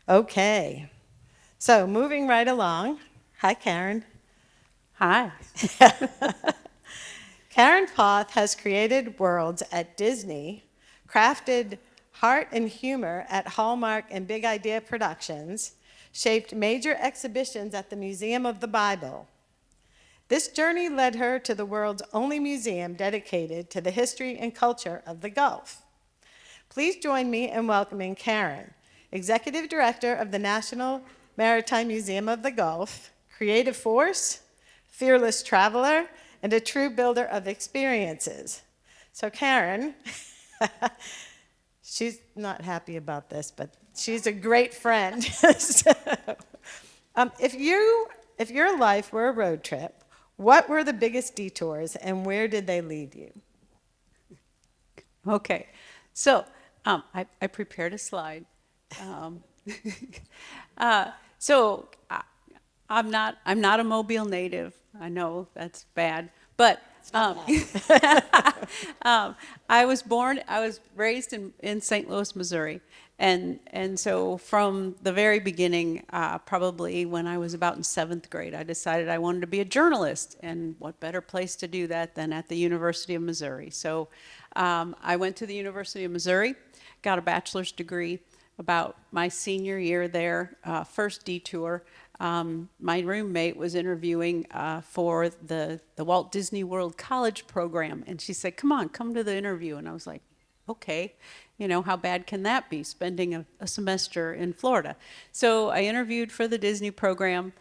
Okay, so moving right along. Hi, Karen. Hi. Karen Poth has created worlds at Disney, crafted heart and humor at Hallmark and Big Idea Productions, shaped major exhibitions at the Museum of the Bible. This journey led her to the world's only museum dedicated to the history and culture of the Gulf. Please join me in welcoming Karen, Executive Director of the National Maritime Museum of the Gulf, creative force, fearless traveler, and a true builder of experiences. So Karen, she's not happy about this, but she's a great friend. So, if your life were a road trip, what were the biggest detours and where did they lead you? Okay. So I prepared a slide. Um, so I'm not a Mobile native. I know that's bad, but um, I was raised in St. Louis, Missouri, and so from the very beginning, probably when I was about in seventh grade, I decided I wanted to be a journalist, and what better place to do that than at the University of Missouri? So I went to the University of Missouri, got a bachelor's degree. About my senior year there, first detour, my roommate was interviewing for the Walt Disney World College program, and she said, "Come on, come to the interview." And I was like, "Okay, how bad can that be, spending a semester in Florida?" So I interviewed for the Disney program,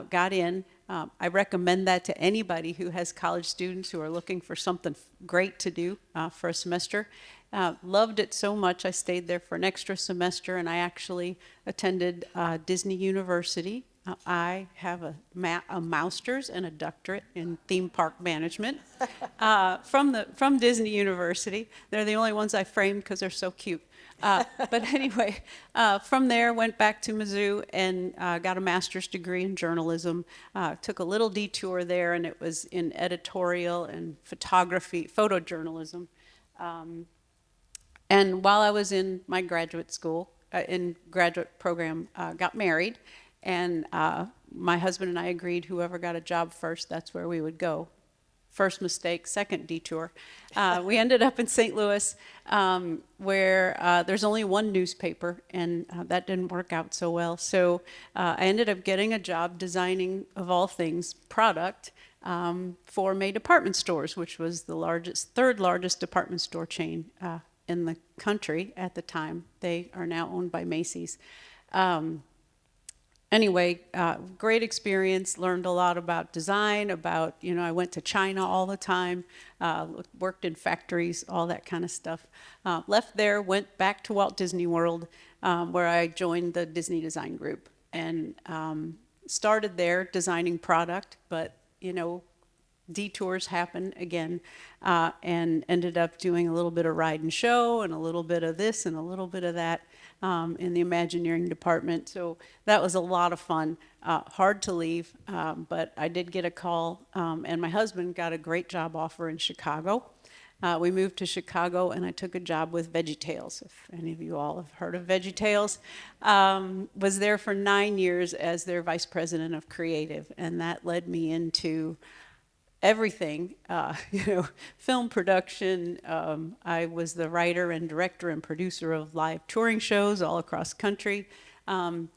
got in. I recommend that to anybody who has college students who are looking for something great to do for a semester. Loved it so much, I stayed there for an extra semester, and I actually attended Disney University. I have a master's and a doctorate in theme park management from Disney University. They're the only ones I framed because they're so cute. But anyway, from there, went back to Mizzou and got a master's degree in journalism. Took a little detour there, and it was in editorial and photography, photojournalism. Um, and while I was in my graduate school, in graduate program, got married, and my husband and I agreed whoever got a job first, that's where we would go. First mistake, second detour. We ended up in St. Louis, where there's only one newspaper, and that didn't work out so well. So I ended up getting a job designing, of all things, product for May Department Stores, which was the third largest department store chain in the country at the time. They are now owned by Macy's. Anyway, great experience, learned a lot about design, I went to China all the time, worked in factories, all that kind of stuff. Left there, went back to Walt Disney World, where I joined the Disney Design Group, and started there designing product, but, detours happen again, and ended up doing a little bit of ride and show and a little bit of this and a little bit of that in the Imagineering department. So that was a lot of fun. Hard to leave, but I did get a call, and my husband got a great job offer in Chicago. We moved to Chicago, and I took a job with VeggieTales. If any of you all have heard of VeggieTales, was there for 9 years as their vice president of creative, and that led me into everything, film production. I was the writer and director and producer of live touring shows all across country. And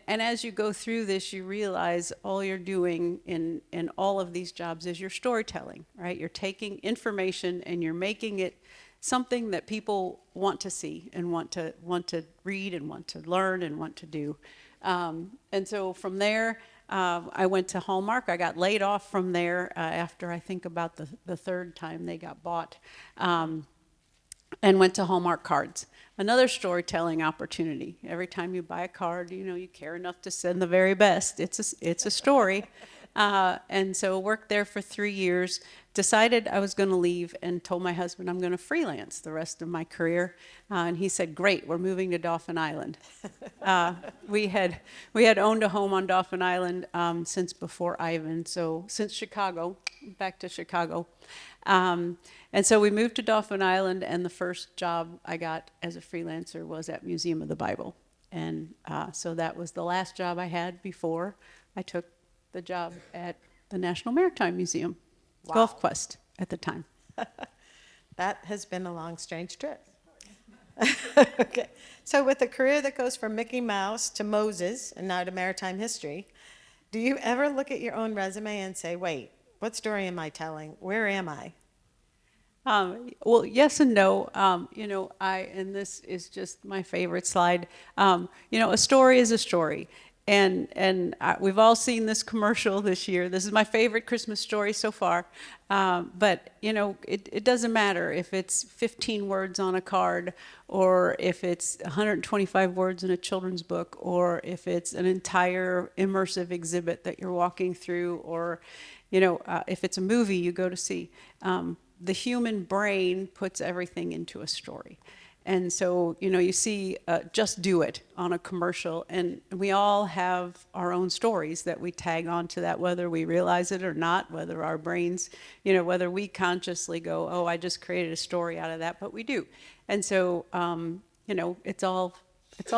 as you go through this, you realize all you're doing in all of these jobs is you're storytelling, right? You're taking information and you're making it something that people want to see and want to read and want to learn and want to do. And so from there, I went to Hallmark. I got laid off from there after I think about the third time they got bought, and went to Hallmark Cards. Another storytelling opportunity. Every time you buy a card, you care enough to send the very best. It's a story. And so worked there for 3 years, decided I was going to leave and told my husband I'm going to freelance the rest of my career. And he said, "Great, we're moving to Dauphin Island." We had owned a home on Dauphin Island since before Ivan, so since Chicago, back to Chicago. And so we moved to Dauphin Island, and the first job I got as a freelancer was at Museum of the Bible. And so that was the last job I had before I took the job at the National Maritime Museum, Wow. Gulf Quest at the time. That has been a long, strange trip. Okay. So with a career that goes from Mickey Mouse to Moses and now to maritime history, do you ever look at your own resume and say, wait, what story am I telling? Where am I? Well, yes and no. And this is just my favorite slide. A story is a story. We've all seen this commercial this year. This is my favorite Christmas story so far. It doesn't matter if it's 15 words on a card, or if it's 125 words in a children's book, or if it's an entire immersive exhibit that you're walking through, or, if it's a movie you go to see. The human brain puts everything into a story. And so, you see Just Do It on a commercial, and we all have our own stories that we tag onto that, whether we realize it or not, whether our brains, whether we consciously go, oh, I just created a story out of that, but we do. And so, it's all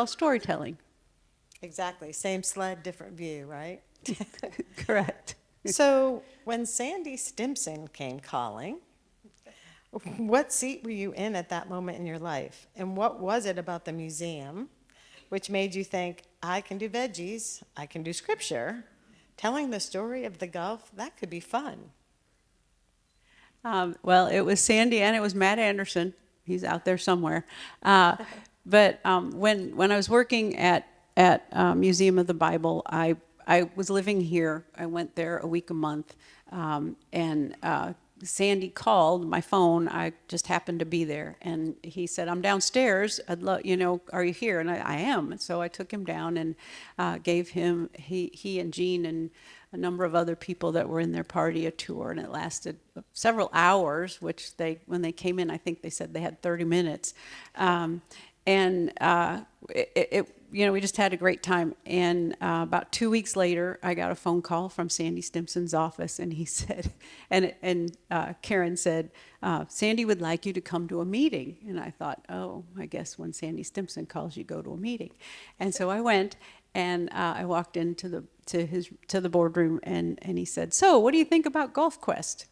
storytelling. Exactly. Same sled, different view, right? Correct. So when Sandy Stimson came calling, what seat were you in at that moment in your life? And what was it about the museum which made you think, I can do veggies, I can do scripture, telling the story of the Gulf, that could be fun? Well, it was Sandy and it was Matt Anderson. He's out there somewhere. But when I was working at Museum of the Bible, I was living here. I went there a week a month, and Sandy called my phone. I just happened to be there, and he said, "I'm downstairs. I'd love, are you here?" And I am. And so I took him down and gave him he and Jean and a number of other people that were in their party a tour, and it lasted several hours. Which when they came in, I think they said they had 30 minutes, we just had a great time. And about 2 weeks later, I got a phone call from Sandy Stimson's office, and he said, and Karen said, Sandy would like you to come to a meeting. And I thought, oh, I guess when Sandy Stimson calls, you go to a meeting. And so I went, and I walked into the boardroom, and he said, so what do you think about Gulf Quest?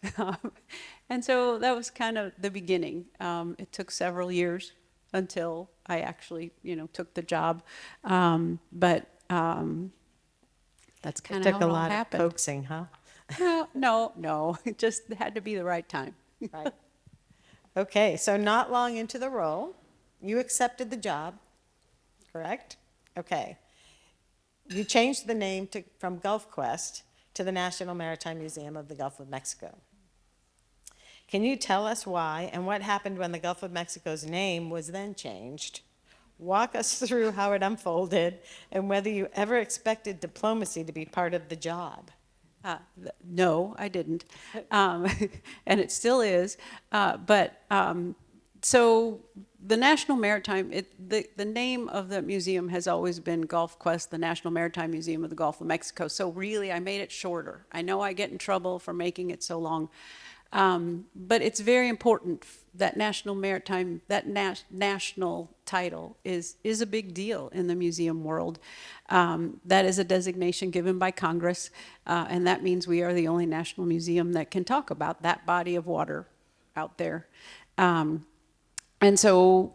And so that was kind of the beginning. It took several years until I actually, took the job. But that's kind of how it all happened. Took a lot of coaxing, huh? No. It just had to be the right time. Right. Okay, so not long into the role, you accepted the job, correct? Okay. You changed the name from Gulf Quest to the National Maritime Museum of the Gulf of Mexico. Can you tell us why and what happened when the Gulf of Mexico's name was then changed? Walk us through how it unfolded and whether you ever expected diplomacy to be part of the job. No, I didn't. And it still is. So the National Maritime, the name of the museum has always been Gulf Quest, the National Maritime Museum of the Gulf of Mexico. So really, I made it shorter. I know I get in trouble for making it so long. But it's very important that national title is a big deal in the museum world. That is a designation given by Congress, and that means we are the only national museum that can talk about that body of water out there. And so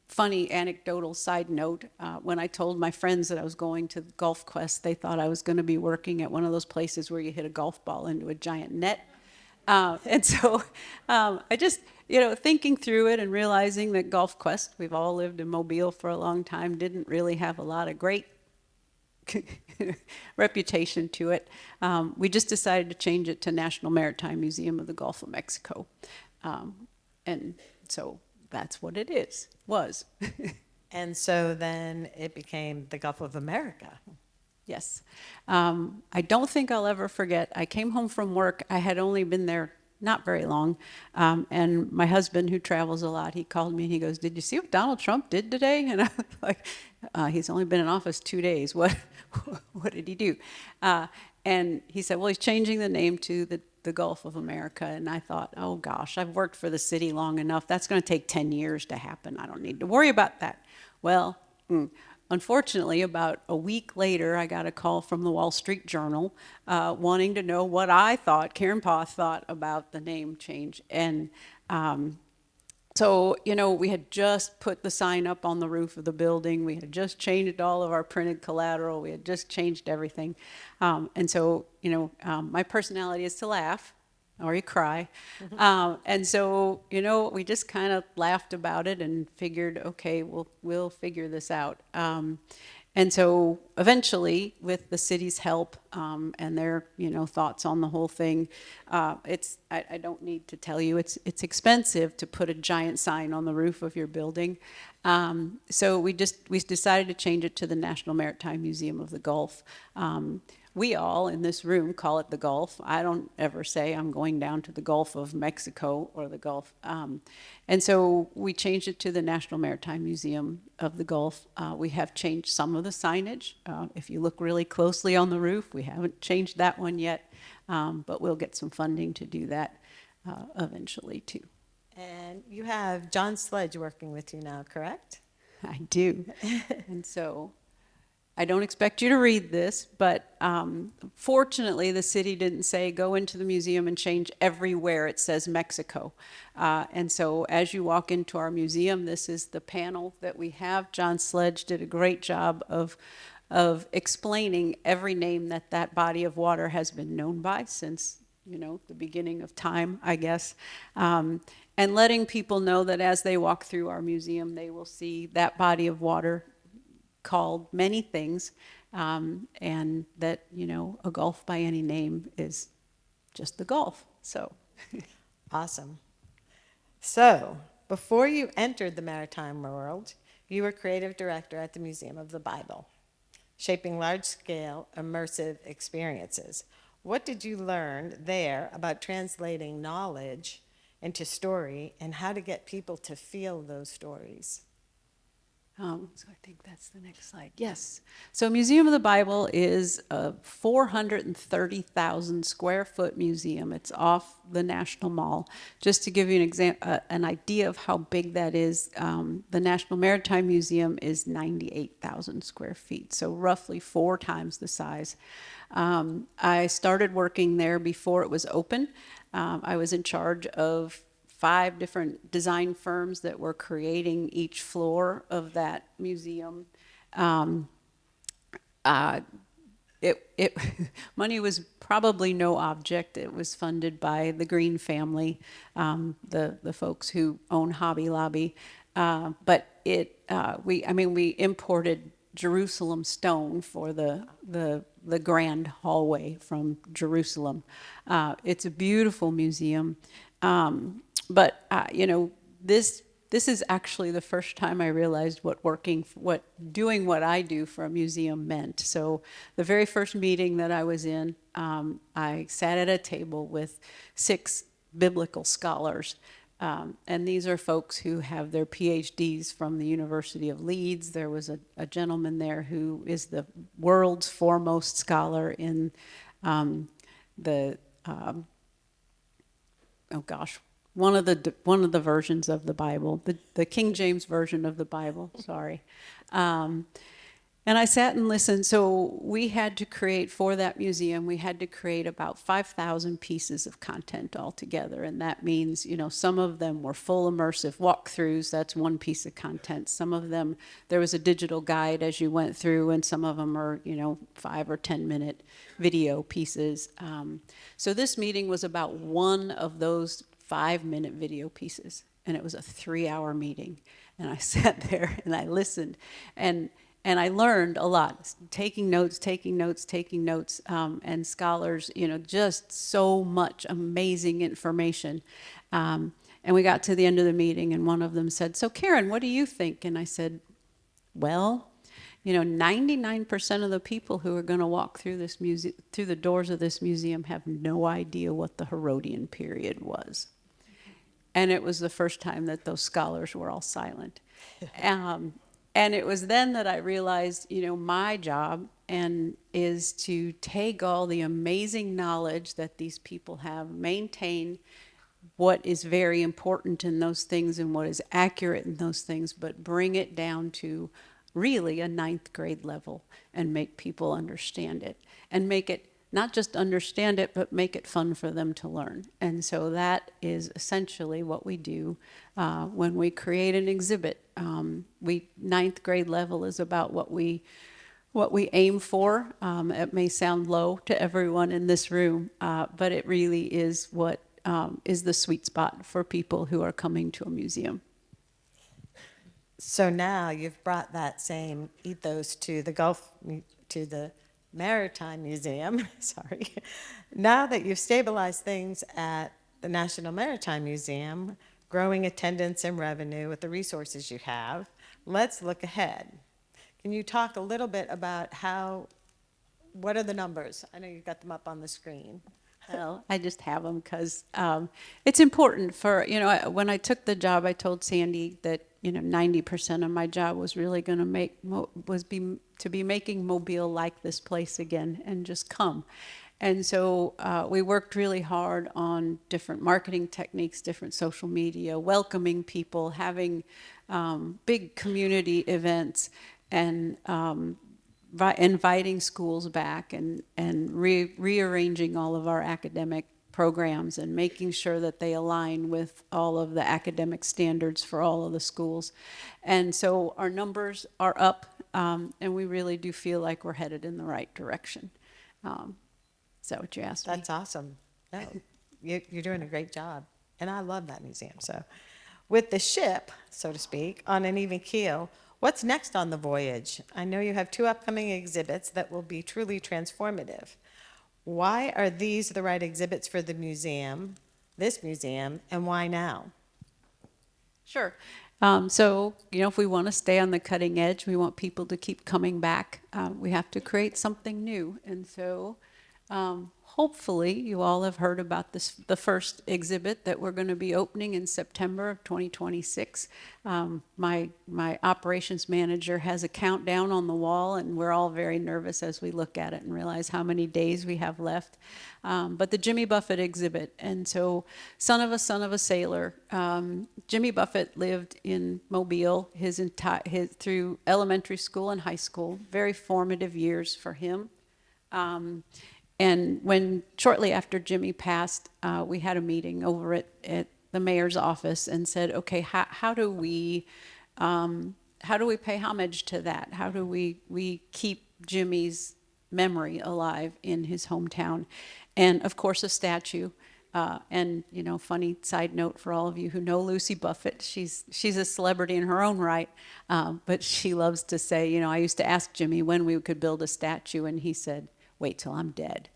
funny anecdotal side note, when I told my friends that I was going to Gulf Quest, they thought I was going to be working at one of those places where you hit a golf ball into a giant net. And so I just, thinking through it and realizing that Gulf Quest, we've all lived in Mobile for a long time, didn't really have a lot of great reputation to it. We just decided to change it to National Maritime Museum of the Gulf of Mexico. And so that's what it was. And so then it became the Gulf of America. Yes. I don't think I'll ever forget. I came home from work. I had only been there not very long. And my husband, who travels a lot, he called me and he goes, "Did you see what Donald Trump did today?" And I was like, he's only been in office 2 days. What did he do? And he said, well, he's changing the name to the Gulf of America. And I thought, oh gosh, I've worked for the city long enough. That's going to take 10 years to happen. I don't need to worry about that. Well, unfortunately, about a week later, I got a call from the Wall Street Journal wanting to know what I thought, Karen Poth thought about the name change. And so, we had just put the sign up on the roof of the building. We had just changed all of our printed collateral. We had just changed everything. And so, my personality is to laugh or you cry. And so, we just kind of laughed about it and figured, okay, we'll figure this out. And so eventually, with the city's help and their, thoughts on the whole thing, I don't need to tell you, it's expensive to put a giant sign on the roof of your building. So we decided to change it to the National Maritime Museum of the Gulf. We all in this room call it the Gulf. I don't ever say I'm going down to the Gulf of Mexico or the Gulf. And so we changed it to the National Maritime Museum of the Gulf. We have changed some of the signage. If you look really closely on the roof, we haven't changed that one yet, but we'll get some funding to do that eventually too. And you have John Sledge working with you now, correct? I do. And so I don't expect you to read this, but fortunately the city didn't say go into the museum and change everywhere it says Mexico. And so as you walk into our museum, this is the panel that we have. John Sledge did a great job of explaining every name that body of water has been known by since the beginning of time, I guess. And letting people know that as they walk through our museum, they will see that body of water called many things, and that, a Gulf by any name is just the Gulf. So Awesome. So before you entered the maritime world, you were creative director at the Museum of the Bible, shaping large-scale immersive experiences. What did you learn there about translating knowledge into story and how to get people to feel those stories? so I think that's the next slide. Yes. So Museum of the Bible is a 430,000 square foot museum. It's off the National Mall. Just to give you an idea of how big that is, the National Maritime Museum is 98,000 square feet, so roughly 4 times the size. I started working there before it was open. I was in charge of 5 different design firms that were creating each floor of that museum. Money was probably no object. It was funded by the Green family, the folks who own Hobby Lobby. But we imported Jerusalem stone for the grand hallway from Jerusalem. It's a beautiful museum. But this is actually the first time I realized what doing what I do for a museum meant. So the very first meeting that I was in, I sat at a table with 6 biblical scholars. And these are folks who have their PhDs from the University of Leeds. There was a gentleman there who is the world's foremost scholar in one of the versions of the Bible, the King James version of the Bible, sorry. And I sat and listened. So we had to create, for that museum, we had to create about 5,000 pieces of content altogether. And that means, some of them were full immersive walkthroughs. That's one piece of content. Some of them, there was a digital guide as you went through, and some of them are, 5 or 10 minute video pieces. So this meeting was about one of those 5-minute video pieces. And it was a 3-hour meeting. And I sat there and I listened. And I learned a lot, taking notes, and scholars, just so much amazing information. And we got to the end of the meeting, and one of them said, "So Karen, what do you think?" And I said, "Well, 99% of the people who are going to walk through this through the doors of this museum have no idea what the Herodian period was." And it was the first time that those scholars were all silent. And it was then that I realized, my job and is to take all the amazing knowledge that these people have, maintain what is very important in those things and what is accurate in those things, but bring it down to really a ninth grade level and make people understand it, and make it not just understand it, but make it fun for them to learn. And so that is essentially what we do when we create an exhibit. Ninth grade level is about what we aim for. It may sound low to everyone in this room, but it really is what is the sweet spot for people who are coming to a museum. So now you've brought that same ethos to the Maritime Museum. Sorry. Now that you've stabilized things at the National Maritime Museum, growing attendance and revenue with the resources you have, let's look ahead. Can you talk a little bit about what are the numbers? I know you've got them up on the screen. Well, I just have them because it's important for, when I took the job, I told Sandy that, 90% of my job was really going to be making Mobile like this place again and just come. And so we worked really hard on different marketing techniques, different social media, welcoming people, having big community events, and inviting schools back, and rearranging all of our academic programs and making sure that they align with all of the academic standards for all of the schools. And so our numbers are up, and we really do feel like we're headed in the right direction. Is that what you asked me? That's awesome. No, you're doing a great job. And I love that museum. So with the ship, so to speak, on an even keel, what's next on the voyage? I know you have 2 upcoming exhibits that will be truly transformative. Why are these the right exhibits for the museum, this museum, and why now? Sure. So, if we want to stay on the cutting edge, we want people to keep coming back, we have to create something new. And so hopefully you all have heard about the first exhibit that we're going to be opening in September of 2026. My operations manager has a countdown on the wall, and we're all very nervous as we look at it and realize how many days we have left. But the Jimmy Buffett exhibit. And so son of a sailor, Jimmy Buffett lived in Mobile through elementary school and high school, very formative years for him. And when shortly after Jimmy passed, we had a meeting over at the mayor's office and said, okay, how do we pay homage to that? How do we keep Jimmy's memory alive in his hometown? And of course, a statue. And funny side note for all of you who know Lucy Buffett, she's a celebrity in her own right, but she loves to say, I used to ask Jimmy when we could build a statue, and he said, wait till I'm dead.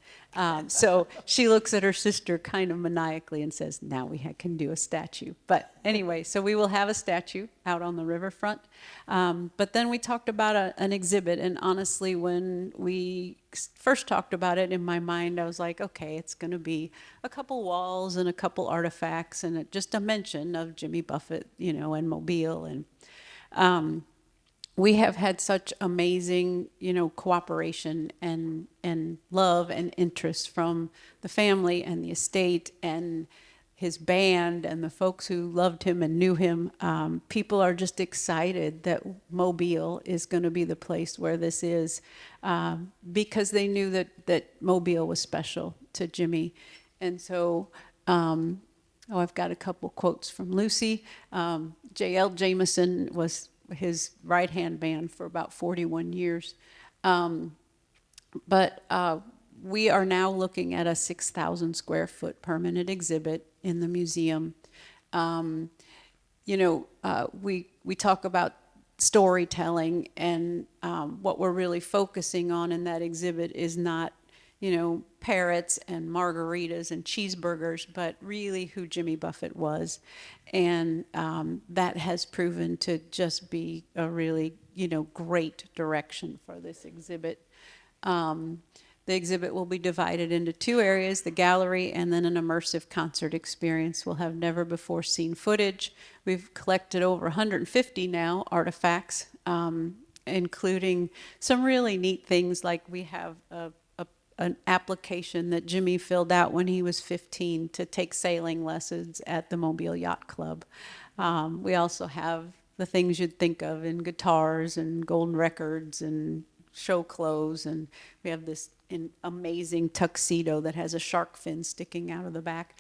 So she looks at her sister kind of maniacally and says, now we can do a statue. But anyway, so we will have a statue out on the riverfront. But then we talked about an exhibit. And honestly, when we first talked about it, in my mind, I was like, okay, it's going to be a couple walls and a couple artifacts and just a mention of Jimmy Buffett, and Mobile. And we have had such amazing, cooperation and love and interest from the family and the estate and his band and the folks who loved him and knew him. People are just excited that Mobile is going to be the place where this is, because they knew that Mobile was special to Jimmy. And so, I've got a couple quotes from Lucy. J.L. Jameson was his right-hand man for about 41 years. But we are now looking at a 6,000 square foot permanent exhibit in the museum. We talk about storytelling, and what we're really focusing on in that exhibit is not, parrots and margaritas and cheeseburgers, but really who Jimmy Buffett was. And that has proven to just be a really, great direction for this exhibit. The exhibit will be divided into 2 areas, the gallery and then an immersive concert experience. We'll have never before seen footage. We've collected over 150 now artifacts including some really neat things, like we have an application that Jimmy filled out when he was 15 to take sailing lessons at the Mobile Yacht Club. We also have the things you'd think of in guitars and golden records and show clothes, and we have this amazing tuxedo that has a shark fin sticking out of the back.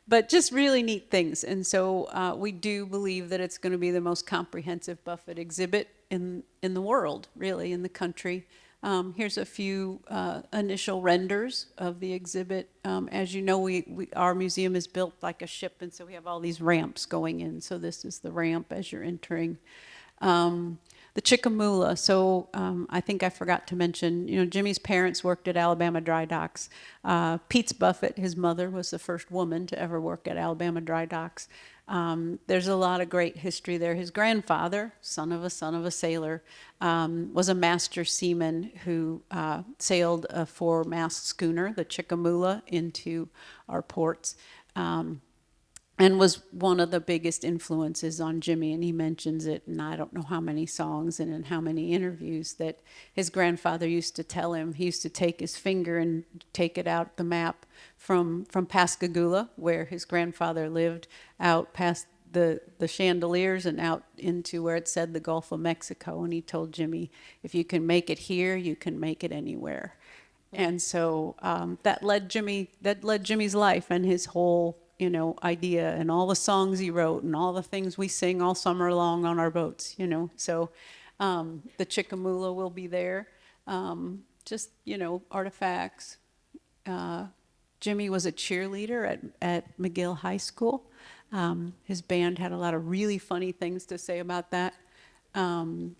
But just really neat things. And so we do believe that it's going to be the most comprehensive Buffett exhibit in the world, really, in the country. Here's a few initial renders of the exhibit. As you know, our museum is built like a ship, and so we have all these ramps going in. So this is the ramp as you're entering. The Chickamauga. So I think I forgot to mention, Jimmy's parents worked at Alabama Dry Docks. Pete's Buffett, his mother, was the first woman to ever work at Alabama Dry Docks. There's a lot of great history there. His grandfather, son of a sailor, was a master seaman who sailed a 4-mast schooner, the Chickamauga, into our ports. And was one of the biggest influences on Jimmy, and he mentions it in I don't know how many songs and in how many interviews, that his grandfather used to tell him. He used to take his finger and take it out the map from Pascagoula, where his grandfather lived, out past the chandeliers and out into where it said the Gulf of Mexico. And he told Jimmy, if you can make it here, you can make it anywhere. And so that led Jimmy's life and his whole idea, and all the songs he wrote and all the things we sing all summer long on our boats, So the Chickamauga will be there. Just, artifacts. Jimmy was a cheerleader at McGill High School. His band had a lot of really funny things to say about that. And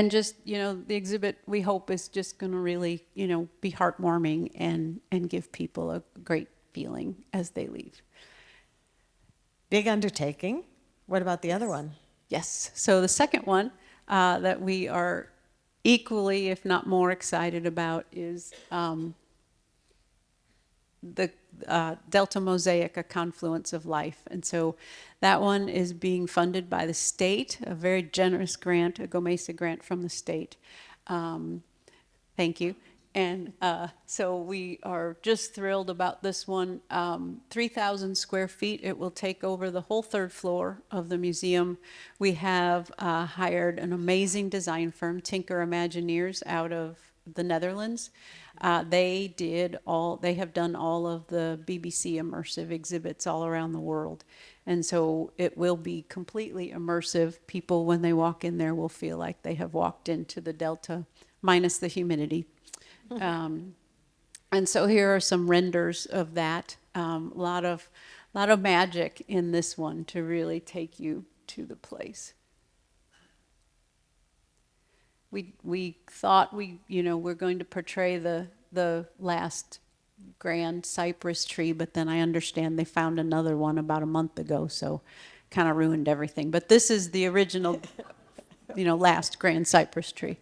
just, the exhibit, we hope, is just going to really, be heartwarming and give people a great feeling as they leave. Big undertaking. What about the other one? Yes. So the second one that we are equally, if not more, excited about is the Delta Mosaic, A Confluence of Life. And so that one is being funded by the state, a very generous grant, a GOMESA grant from the state. Thank you. And so we are just thrilled about this one. 3,000 square feet. It will take over the whole 3rd floor of the museum. We have hired an amazing design firm, Tinker Imagineers, out of the Netherlands. They have done all of the BBC immersive exhibits all around the world. And so it will be completely immersive. People, when they walk in there, will feel like they have walked into the Delta, minus the humidity. And so here are some renders of that. A lot of magic in this one to really take you to the place. We thought we're going to portray the last grand cypress tree, but then I understand they found another one about a month ago, so kind of ruined everything. But this is the original, last grand cypress tree.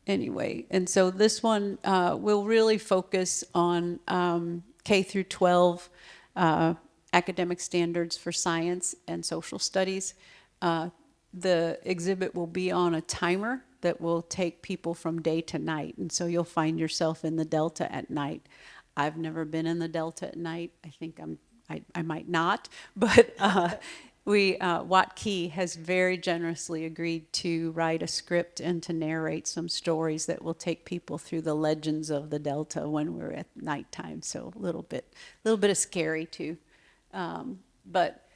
Anyway, and so this one will really focus on K through 12 academic standards for science and social studies. The exhibit will be on a timer that will take people from day to night, and so you'll find yourself in the Delta at night. I've never been in the Delta at night. I think I might not, but Watt Key has very generously agreed to write a script and to narrate some stories that will take people through the legends of the Delta when we're at nighttime. So a little bit of scary too. But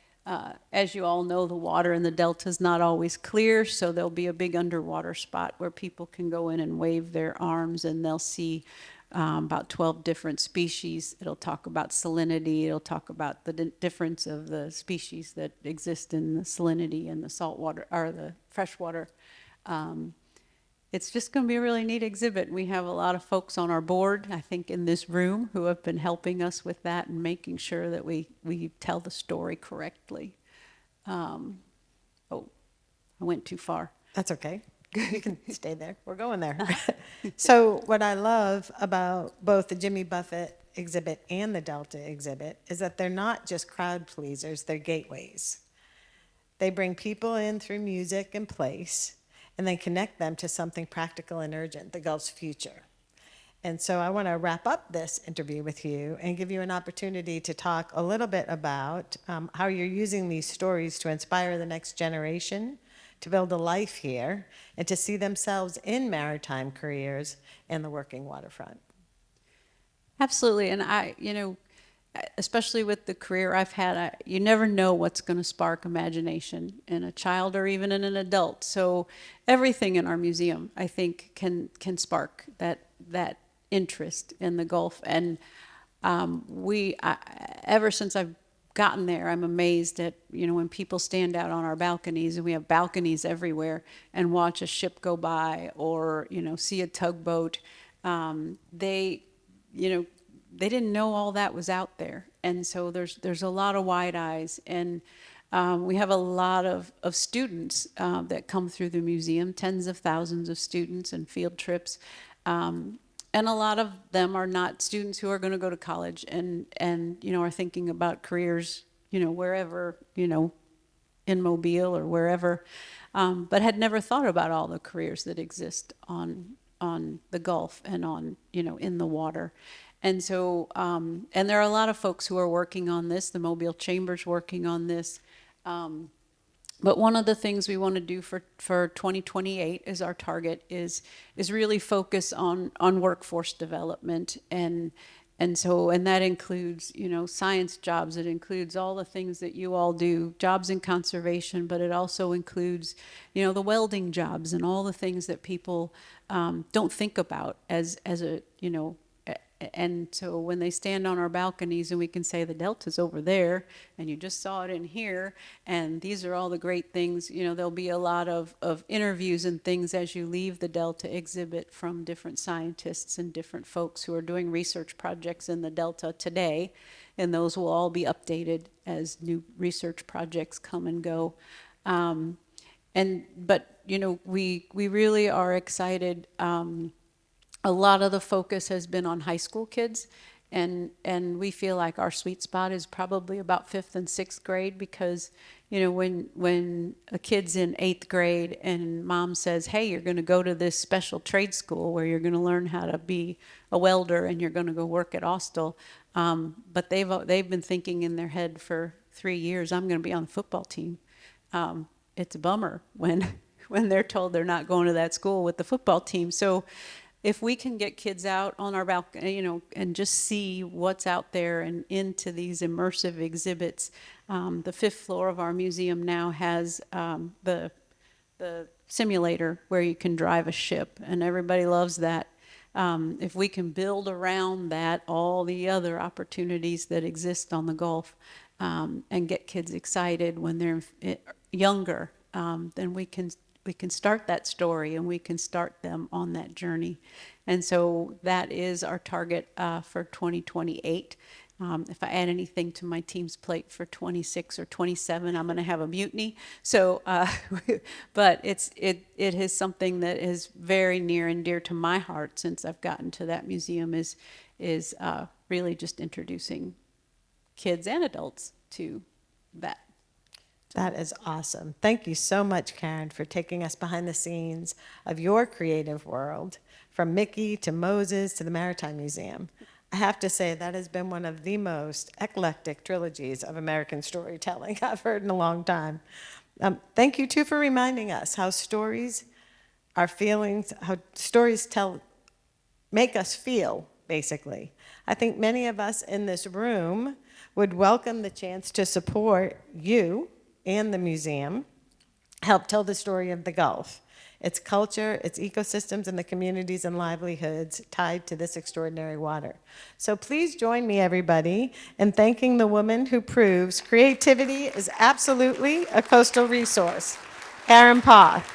as you all know, the water in the Delta is not always clear, so there'll be a big underwater spot where people can go in and wave their arms, and they'll see about 12 different species. It'll talk about salinity. It'll talk about the difference of the species that exist in the salinity and the saltwater or the freshwater. It's just going to be a really neat exhibit. We have a lot of folks on our board, I think, in this room who have been helping us with that and making sure that we tell the story correctly. I went too far. That's okay. You can stay there. We're going there. So what I love about both the Jimmy Buffett exhibit and the Delta exhibit is that they're not just crowd pleasers, they're gateways. They bring people in through music and place, and then connect them to something practical and urgent, the Gulf's future. And so I want to wrap up this interview with you and give you an opportunity to talk a little bit about how you're using these stories to inspire the next generation to build a life here and to see themselves in maritime careers and the working waterfront. Absolutely. And especially with the career I've had, you never know what's going to spark imagination in a child or even in an adult. So everything in our museum, I think, can spark that interest in the Gulf. And ever since I've gotten there, I'm amazed at, when people stand out on our balconies, and we have balconies everywhere, and watch a ship go by or, see a tugboat. They, they didn't know all that was out there. And so there's a lot of wide eyes. And we have a lot of students that come through the museum, tens of thousands of students and field trips. And a lot of them are not students who are going to go to college and are thinking about careers, wherever, in Mobile or wherever, but had never thought about all the careers that exist on the Gulf and on, in the water. And so, and there are a lot of folks who are working on this. The Mobile Chamber's working on this. But one of the things we want to do for 2028 is our target is really focus on workforce development. And that includes, science jobs. It includes all the things that you all do, jobs in conservation, but it also includes, the welding jobs and all the things that people don't think about as a, and so when they stand on our balconies and we can say the Delta's over there and you just saw it in here and these are all the great things, there'll be a lot of interviews and things as you leave the Delta exhibit from different scientists and different folks who are doing research projects in the Delta today, and those will all be updated as new research projects come and go. But we really are excited. A lot of the focus has been on high school kids, and we feel like our sweet spot is probably about 5th and 6th grade, because when a kid's in 8th grade and mom says, hey, you're going to go to this special trade school where you're going to learn how to be a welder and you're going to go work at Austell, but they've been thinking in their head for 3 years, I'm going to be on the football team. It's a bummer when they're told they're not going to that school with the football team. So if we can get kids out on our balcony, and just see what's out there and into these immersive exhibits. The 5th floor of our museum now has the simulator where you can drive a ship, and everybody loves that. If we can build around that all the other opportunities that exist on the Gulf, and get kids excited when they're younger, then we can start that story and we can start them on that journey. And so that is our target for 2028. If I add anything to my team's plate for 26 or 27, I'm going to have a mutiny. So, but it is something that is very near and dear to my heart since I've gotten to that museum, is really just introducing kids and adults to that. That is awesome. Thank you so much, Karen, for taking us behind the scenes of your creative world, from Mickey to Moses to the Maritime Museum. I have to say that has been one of the most eclectic trilogies of American storytelling I've heard in a long time. Thank you, too, for reminding us how stories, our feelings, how stories make us feel, basically. I think many of us in this room would welcome the chance to support you and the museum, help tell the story of the Gulf, its culture, its ecosystems, and the communities and livelihoods tied to this extraordinary water. So please join me, everybody, in thanking the woman who proves creativity is absolutely a coastal resource, Karen Poth.